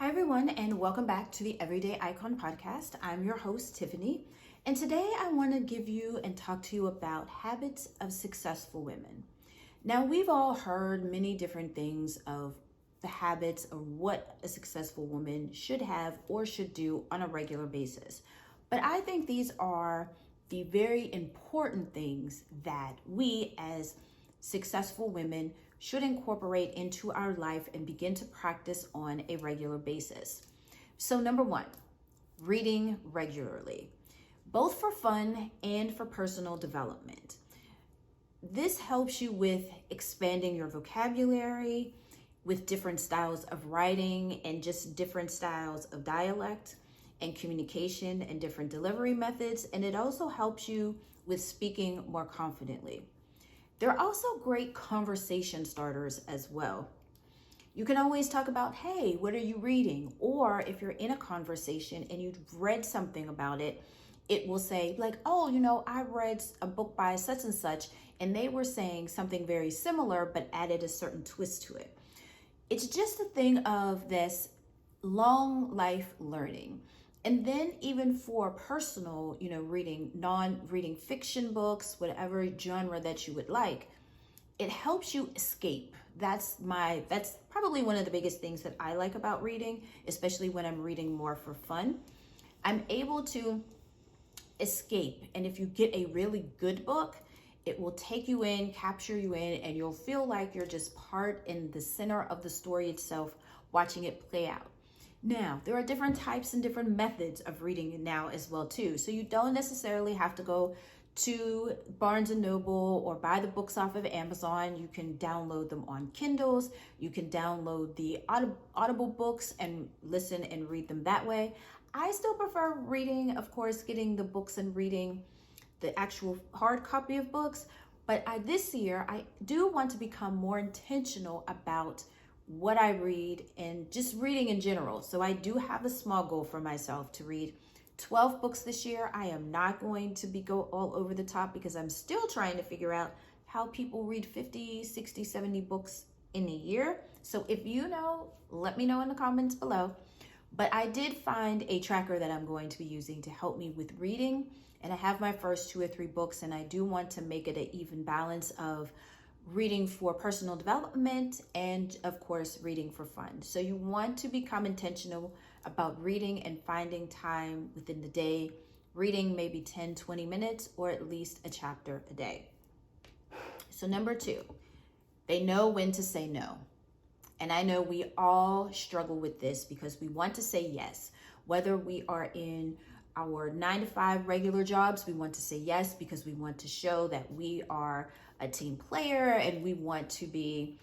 Hi, everyone, and welcome back to the Everyday Icon podcast. I'm your host, Tiffany, and today I want to give you and talk to you about habits of successful women. Now, we've all heard many different things of the habits of what a successful woman should have or should do on a regular basis. But I think these are the very important things that we as successful women should incorporate into our life and begin to practice on a regular basis. So, number one, reading regularly, both for fun and for personal development. This helps you with expanding your vocabulary, with different styles of writing and just different styles of dialect and communication and different delivery methods. And it also helps you with speaking more confidently. They're also great conversation starters as well. You can always talk about, hey, what are you reading? Or if you're in a conversation and you've read something about it, it will say like, oh, I read a book by such and such, and they were saying something very similar, but added a certain twist to it. It's just a thing of this long life learning. And then even for personal, reading, non-reading fiction books, whatever genre that you would like, it helps you escape. That's probably one of the biggest things that I like about reading, especially when I'm reading more for fun. I'm able to escape. And if you get a really good book, it will take you in, capture you in, and you'll feel like you're just part in the center of the story itself, watching it play out. Now, there are different types and different methods of reading now as well too. So you don't necessarily have to go to Barnes and Noble or buy the books off of Amazon. You can download them on Kindles. You can download the Audible books and listen and read them that way. I still prefer reading, of course, getting the books and reading the actual hard copy of books. But this year, I do want to become more intentional about what I read and just reading in general. So I do have a small goal for myself to read 12 books this year. I am not going to go all over the top because I'm still trying to figure out how people read 50, 60, 70 books in a year. So if you know, let me know in the comments below. But I did find a tracker that I'm going to be using to help me with reading. And I have my first 2 or 3 books, and I do want to make it an even balance of reading for personal development and of course reading for fun. So you want to become intentional about reading and finding time within the day, reading maybe 10, 20 minutes or at least a chapter a day. So number 2, they know when to say no. And I know we all struggle with this because we want to say yes, whether we are in our 9-to-5 regular jobs. We want to say yes because we want to show that we are a team player and we want to be,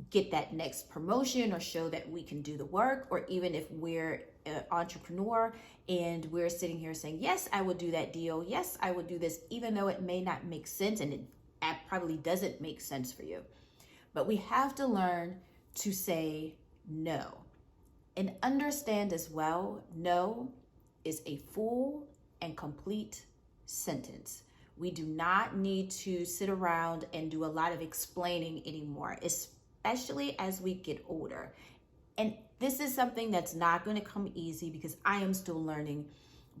get that next promotion or show that we can do the work. Or even if we're an entrepreneur and we're sitting here saying, yes, I would do that deal. Yes, I would do this, even though it may not make sense and it probably doesn't make sense for you. But we have to learn to say no and understand as well, no is a full and complete sentence. We do not need to sit around and do a lot of explaining anymore, especially as we get older. And this is something that's not going to come easy because I am still learning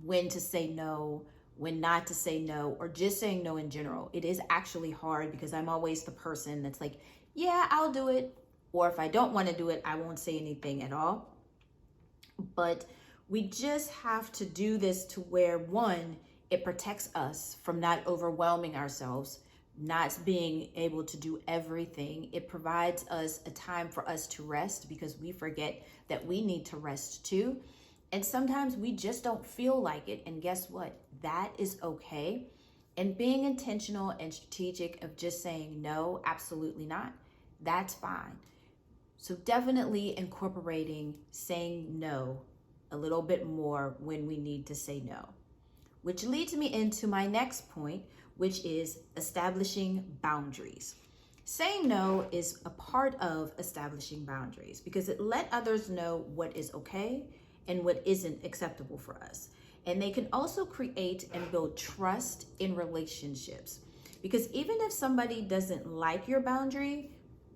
when to say no, when not to say no, or just saying no in general. It is actually hard because I'm always the person that's like, yeah, I'll do it. Or if I don't want to do it, I won't say anything at all. But we just have to do this to where, one, it protects us from not overwhelming ourselves, not being able to do everything. It provides us a time for us to rest because we forget that we need to rest too. And sometimes we just don't feel like it. And guess what? That is okay. And being intentional and strategic of just saying no, absolutely not, that's fine. So definitely incorporating saying no a little bit more when we need to say no. Which leads me into my next point, which is establishing boundaries. Saying no is a part of establishing boundaries because it let others know what is okay and what isn't acceptable for us. And they can also create and build trust in relationships. Because even if somebody doesn't like your boundary,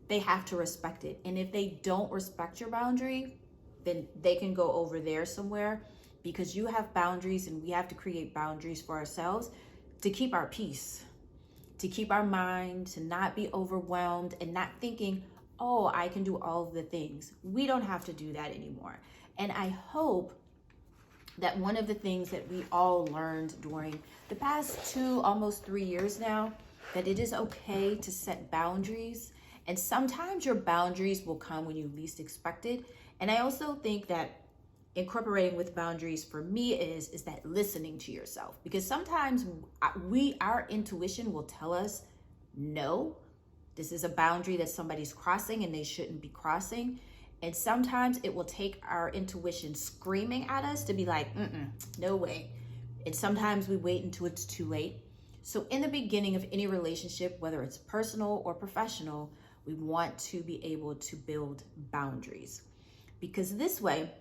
they have to respect it. And if they don't respect your boundary, then they can go over there somewhere, because you have boundaries and we have to create boundaries for ourselves to keep our peace, to keep our mind, to not be overwhelmed and not thinking, oh, I can do all of the things. We don't have to do that anymore. And I hope that one of the things that we all learned during the past 2, almost 3 years now, that it is okay to set boundaries. And sometimes your boundaries will come when you least expect it. And I also think that incorporating with boundaries for me is that listening to yourself, because sometimes our intuition will tell us, no, this is a boundary that somebody's crossing and they shouldn't be crossing. And sometimes it will take our intuition screaming at us to be like, no way. And sometimes we wait until it's too late. So in the beginning of any relationship, whether it's personal or professional, we want to be able to build boundaries, because this way,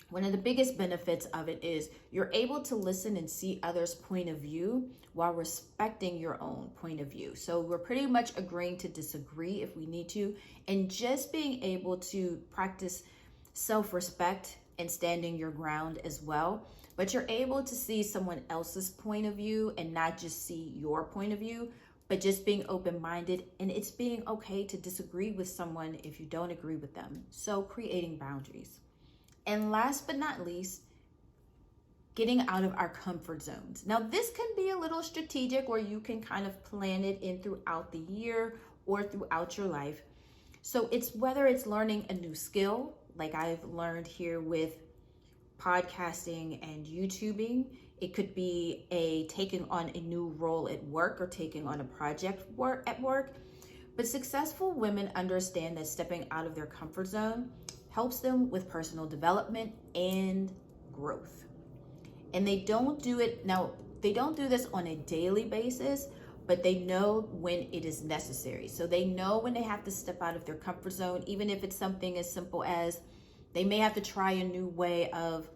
one of the biggest benefits of it is you're able to listen and see others' point of view while respecting your own point of view. So we're pretty much agreeing to disagree if we need to, and just being able to practice self-respect and standing your ground as well. But you're able to see someone else's point of view and not just see your point of view, but just being open-minded, and it's being okay to disagree with someone if you don't agree with them. So creating boundaries. And last but not least, getting out of our comfort zones. Now, this can be a little strategic, or you can kind of plan it in throughout the year or throughout your life. So it's whether it's learning a new skill, like I've learned here with podcasting and YouTubing. It could be taking on a new role at work or taking on a project at work. But successful women understand that stepping out of their comfort zone helps them with personal development and growth. And they don't do this on a daily basis, but they know when it is necessary. So they know when they have to step out of their comfort zone, even if it's something as simple as they may have to try a new way of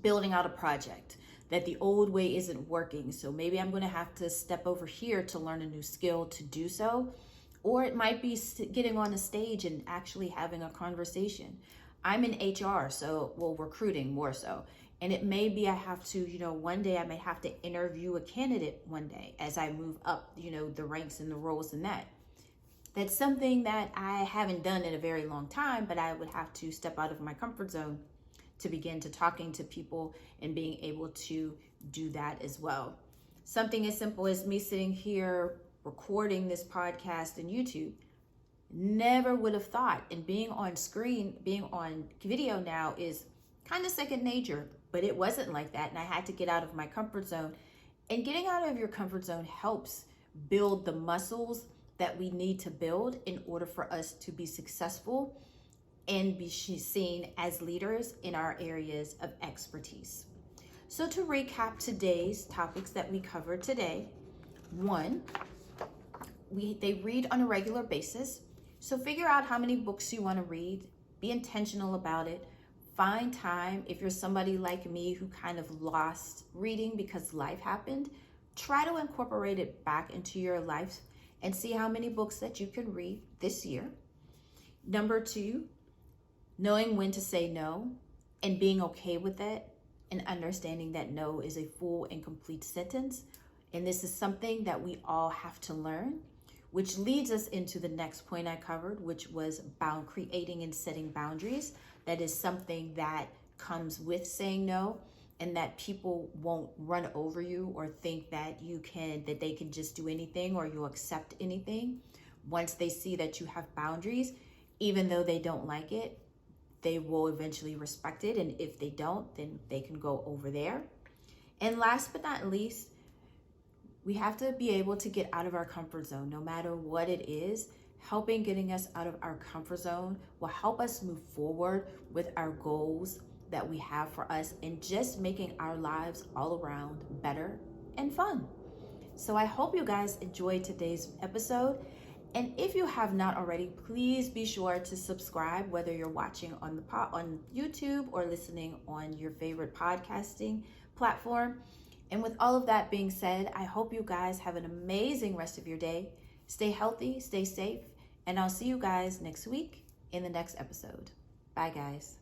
building out a project, that the old way isn't working. So maybe I'm going to have to step over here to learn a new skill to do so. Or it might be getting on a stage and actually having a conversation. I'm in HR, recruiting more so. And it may be I have to, one day I may have to interview a candidate one day as I move up, the ranks and the roles in that. That's something that I haven't done in a very long time, but I would have to step out of my comfort zone to begin to talking to people and being able to do that as well. Something as simple as me sitting here recording this podcast and YouTube, never would have thought. And being on screen, being on video now is kind of second nature, but it wasn't like that. And I had to get out of my comfort zone. And getting out of your comfort zone helps build the muscles that we need to build in order for us to be successful and be seen as leaders in our areas of expertise. So to recap today's topics that we covered today, 1, they read on a regular basis. So figure out how many books you want to read. Be intentional about it. Find time. If you're somebody like me who kind of lost reading because life happened, try to incorporate it back into your life and see how many books that you can read this year. Number 2, knowing when to say no and being okay with it and understanding that no is a full and complete sentence. And this is something that we all have to learn, which leads us into the next point I covered, which was creating and setting boundaries. That is something that comes with saying no, and that people won't run over you or think that they can just do anything or you'll accept anything. Once they see that you have boundaries, even though they don't like it, they will eventually respect it. And if they don't, then they can go over there. And last but not least, we have to be able to get out of our comfort zone, no matter what it is. Getting us out of our comfort zone will help us move forward with our goals that we have for us and just making our lives all around better and fun. So I hope you guys enjoyed today's episode. And if you have not already, please be sure to subscribe, whether you're watching on YouTube or listening on your favorite podcasting platform. And with all of that being said, I hope you guys have an amazing rest of your day. Stay healthy, stay safe, and I'll see you guys next week in the next episode. Bye, guys.